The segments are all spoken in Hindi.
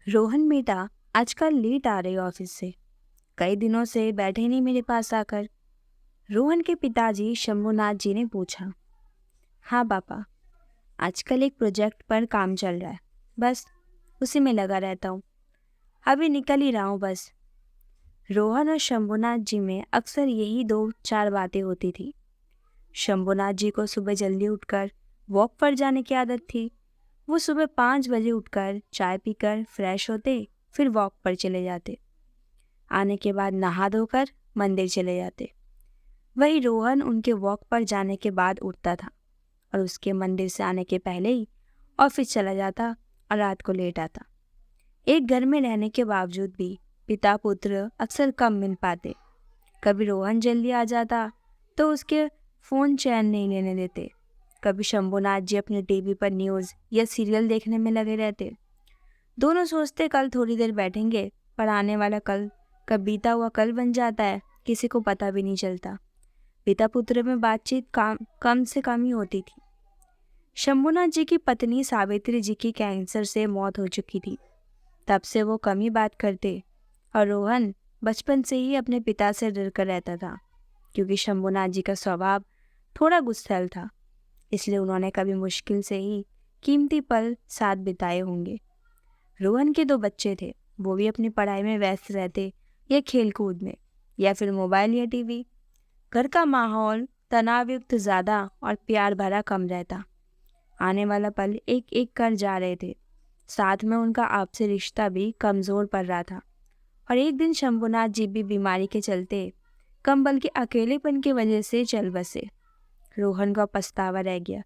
रोहन बेटा, आजकल लेट आ रही हो ऑफिस से। कई दिनों से बैठे नहीं मेरे पास आकर। रोहन के पिताजी शंभुनाथ जी ने पूछा। हाँ पापा, आजकल एक प्रोजेक्ट पर काम चल रहा है, बस उसी में लगा रहता हूँ। अभी निकल ही रहा हूँ बस। रोहन और शंभुनाथ जी में अक्सर यही दो चार बातें होती थी। शंभुनाथ जी को सुबह जल्दी उठकर वॉक पर जाने की आदत थी। वो सुबह 5 बजे उठकर चाय पीकर फ्रेश होते, फिर वॉक पर चले जाते। आने के बाद नहा धोकर मंदिर चले जाते। वही रोहन उनके वॉक पर जाने के बाद उठता था और उसके मंदिर से आने के पहले ही ऑफिस चला जाता और रात को लेट आता। एक घर में रहने के बावजूद भी पिता पुत्र अक्सर कम मिल पाते। कभी रोहन जल्दी आ जाता तो उसके फ़ोन चैन नहीं लेने देते। कभी शंभुनाथ जी अपने टीवी पर न्यूज़ या सीरियल देखने में लगे रहते। दोनों सोचते कल थोड़ी देर बैठेंगे, पर आने वाला कल कब बीता हुआ कल बन जाता है, किसी को पता भी नहीं चलता। पिता पुत्र में बातचीत कम से कम ही होती थी। शंभुनाथ जी की पत्नी सावित्री जी की कैंसर से मौत हो चुकी थी। तब से वो कम ही बात करते और रोहन बचपन से ही अपने पिता से डर कर रहता था, क्योंकि शंभुनाथ जी का स्वभाव थोड़ा गुस्सैल था। इसलिए उन्होंने कभी मुश्किल से ही कीमती पल साथ बिताए होंगे। रोहन के 2 बच्चे थे, वो भी अपनी पढ़ाई में व्यस्त रहते या खेल कूद में, या फिर मोबाइल या टीवी। घर का माहौल तनावयुक्त ज़्यादा और प्यार भरा कम रहता। आने वाला पल एक एक कर जा रहे थे। साथ में उनका आपसी रिश्ता भी कमज़ोर पड़ रहा था। और एक दिन शंभुनाथ जी भी बीमारी के चलते कम बल्कि अकेलेपन की वजह से चल बसे। रोहन का पछतावा रह गया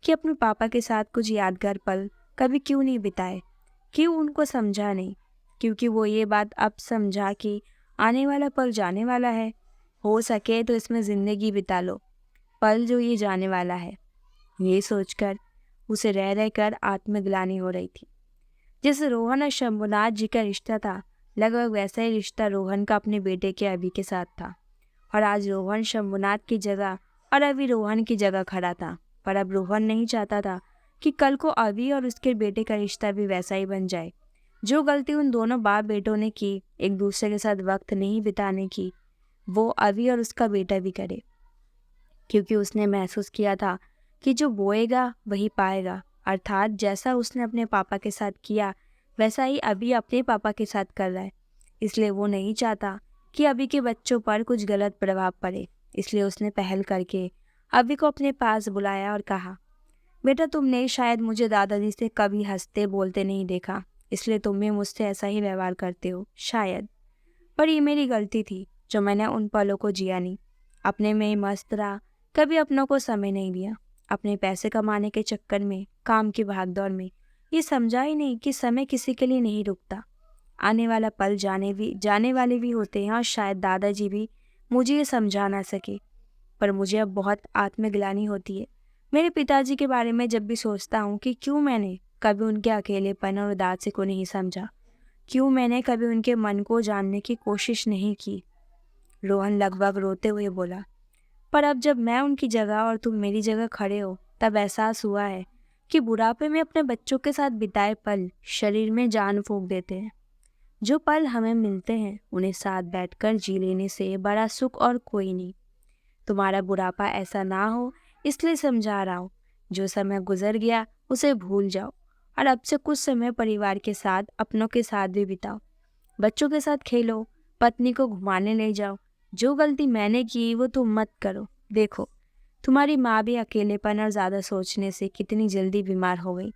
कि अपने पापा के साथ कुछ यादगार पल कभी क्यों नहीं बिताए, क्यों उनको समझा नहीं। क्योंकि वो ये बात अब समझा कि आने वाला पल जाने वाला है, हो सके तो इसमें ज़िंदगी बिता लो, पल जो ये जाने वाला है। ये सोचकर उसे रह रह कर आत्मग्लानि हो रही थी। जैसे रोहन और शंभुनाथ जी का रिश्ता था, लगभग वैसा ही रिश्ता रोहन का अपने बेटे के अभी के साथ था। और आज रोहन शंभुनाथ की जगह और अभी रोहन की जगह खड़ा था। पर अब रोहन नहीं चाहता था कि कल को अभी और उसके बेटे का रिश्ता भी वैसा ही बन जाए। जो गलती उन दोनों बाप बेटों ने की, एक दूसरे के साथ वक्त नहीं बिताने की, वो अभी और उसका बेटा भी करे। क्योंकि उसने महसूस किया था कि जो बोएगा वही पाएगा। अर्थात जैसा उसने अपने पापा के साथ किया, वैसा ही अभी अपने पापा के साथ कर रहा है। इसलिए वो नहीं चाहता कि अभी के बच्चों पर कुछ गलत प्रभाव पड़े। इसलिए उसने पहल करके अभी को अपने पास बुलाया और कहा, बेटा तुमने शायद मुझे दादाजी से कभी हंसते बोलते नहीं देखा, इसलिए तुम भी मुझसे ऐसा ही व्यवहार करते हो शायद। पर ये मेरी गलती थी जो मैंने उन पलों को जिया नहीं, अपने में ही मस्त रहा, कभी अपनों को समय नहीं दिया। अपने पैसे कमाने के चक्कर में, काम की भागदौड़ में ये समझा ही नहीं कि समय किसी के लिए नहीं रुकता। आने वाला पल जाने वाले भी होते हैं और शायद दादाजी भी मुझे ये समझा ना सके। पर मुझे अब बहुत आत्मग्लानि होती है मेरे पिताजी के बारे में जब भी सोचता हूँ कि क्यों मैंने कभी उनके अकेलेपन और उदासी को नहीं समझा, क्यों मैंने कभी उनके मन को जानने की कोशिश नहीं की। रोहन लगभग रोते हुए बोला, पर अब जब मैं उनकी जगह और तुम मेरी जगह खड़े हो, तब एहसास हुआ है कि बुढ़ापे में अपने बच्चों के साथ बिताए पल शरीर में जान फूंक देते हैं। जो पल हमें मिलते हैं उन्हें साथ बैठकर जी लेने से बड़ा सुख और कोई नहीं। तुम्हारा बुढ़ापा ऐसा ना हो इसलिए समझा रहा हूँ। जो समय गुजर गया उसे भूल जाओ और अब से कुछ समय परिवार के साथ, अपनों के साथ भी बिताओ। बच्चों के साथ खेलो, पत्नी को घुमाने ले जाओ। जो गलती मैंने की वो तुम मत करो। देखो, तुम्हारी माँ भी अकेलेपन और ज़्यादा सोचने से कितनी जल्दी बीमार हो गई।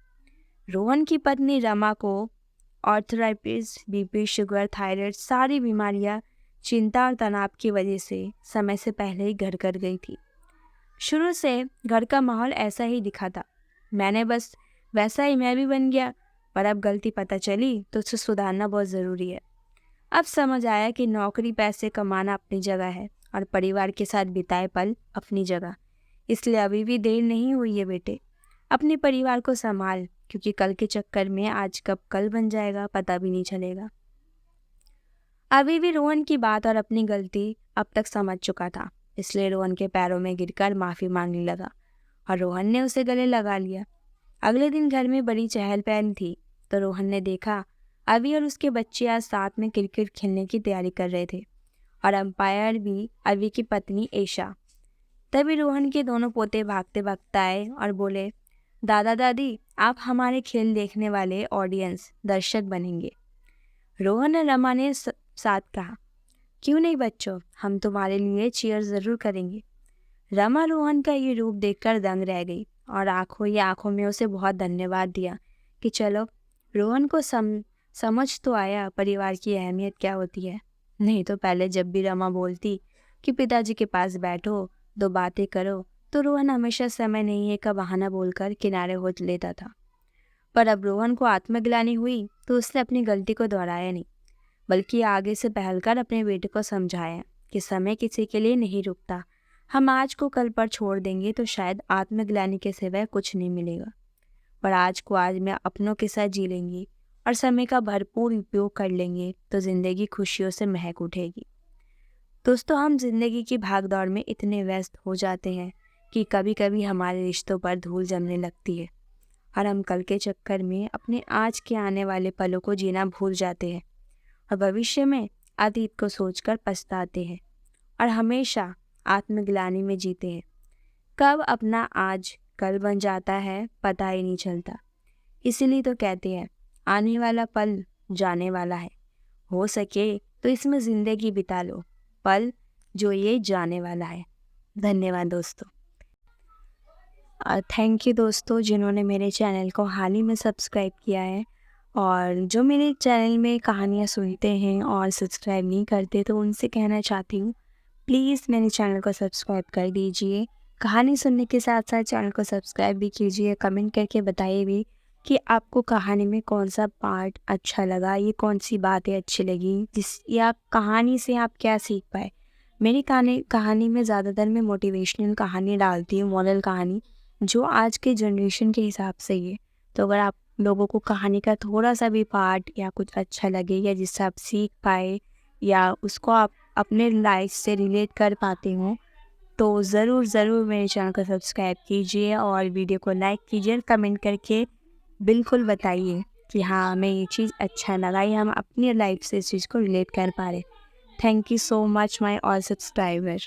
रोहन की पत्नी रमा को आर्थराइटिस, बीपी, शुगर, थायराइड सारी बीमारियां चिंता और तनाव की वजह से समय से पहले ही घर कर गई थी। शुरू से घर का माहौल ऐसा ही दिखा था। मैंने बस वैसा ही मैं भी बन गया। पर अब गलती पता चली तो उसे सुधारना बहुत ज़रूरी है। अब समझ आया कि नौकरी पैसे कमाना अपनी जगह है और परिवार के साथ बिताए पल अपनी जगह। इसलिए अभी भी देर नहीं हुई है बेटे। अपने परिवार को संभाल, क्योंकि कल के चक्कर में आज कब कल बन जाएगा पता भी नहीं चलेगा। अभी भी रोहन की बात और अपनी गलती अब तक समझ चुका था, इसलिए रोहन के पैरों में गिरकर माफ़ी मांगने लगा और रोहन ने उसे गले लगा लिया। अगले दिन घर में बड़ी चहल पहल थी तो रोहन ने देखा अभी और उसके बच्चे आज साथ में क्रिकेट खेलने की तैयारी कर रहे थे और अंपायर भी अभी की पत्नी ऐशा। तभी रोहन के दोनों पोते भागते भागते आए और बोले, दादा दादी आप हमारे खेल देखने वाले ऑडियंस दर्शक बनेंगे। रोहन और रमा ने साथ कहा, क्यों नहीं बच्चों, हम तुम्हारे लिए चीयर ज़रूर करेंगे। रमा रोहन का ये रूप देखकर दंग रह गई और आंखों में उसे बहुत धन्यवाद दिया कि चलो रोहन को समझ तो आया परिवार की अहमियत क्या होती है। नहीं तो पहले जब भी रमा बोलती कि पिताजी के पास बैठो, दो बातें करो, तो रोहन हमेशा समय नहीं है का बहाना बोलकर किनारे हो लेता था। पर अब रोहन को आत्मग्लानि हुई तो उसने अपनी गलती को दोहराया नहीं, बल्कि आगे से पहल कर अपने बेटे को समझाया कि समय किसी के लिए नहीं रुकता। हम आज को कल पर छोड़ देंगे तो शायद आत्मग्लानि के सिवाय कुछ नहीं मिलेगा, पर आज को आज में अपनों के साथ जी लेंगे और समय का भरपूर उपयोग कर लेंगे तो ज़िंदगी खुशियों से महक उठेगी। दोस्तों, हम जिंदगी की भागदौड़ में इतने व्यस्त हो जाते हैं कि कभी कभी हमारे रिश्तों पर धूल जमने लगती है और हम कल के चक्कर में अपने आज के आने वाले पलों को जीना भूल जाते हैं और भविष्य में अतीत को सोचकर पछताते हैं और हमेशा आत्मग्लानि में जीते हैं। कब अपना आज कल बन जाता है पता ही नहीं चलता। इसीलिए तो कहते हैं आने वाला पल जाने वाला है, हो सके तो इसमें ज़िंदगी बिता लो, पल जो ये जाने वाला है। धन्यवाद दोस्तों। थैंक यू दोस्तों जिन्होंने मेरे चैनल को हाल ही में सब्सक्राइब किया है, और जो मेरे चैनल में कहानियाँ सुनते हैं और सब्सक्राइब नहीं करते तो उनसे कहना चाहती हूँ, प्लीज़ मेरे चैनल को सब्सक्राइब कर दीजिए। कहानी सुनने के साथ साथ चैनल को सब्सक्राइब भी कीजिए। कमेंट करके बताइए भी कि आपको कहानी में कौन सा पार्ट अच्छा लगा, ये कौन सी बातें अच्छी लगी, या कहानी से आप क्या सीख पाए। मेरी कहानी में ज़्यादातर मैं मोटिवेशनल कहानी डालती हूँ, मॉरल कहानी, जो आज के जनरेशन के हिसाब से ही है। तो अगर आप लोगों को कहानी का थोड़ा सा भी पार्ट या कुछ अच्छा लगे या जिससे आप सीख पाए या उसको आप अपने लाइफ से रिलेट कर पाते हो, तो ज़रूर मेरे चैनल को सब्सक्राइब कीजिए और वीडियो को लाइक कीजिए और कमेंट करके बिल्कुल बताइए कि हाँ हमें ये चीज़ अच्छा लगा या हम अपनी लाइफ से इस चीज़ को रिलेट कर पा रहे। Thank you so much my all subscriber.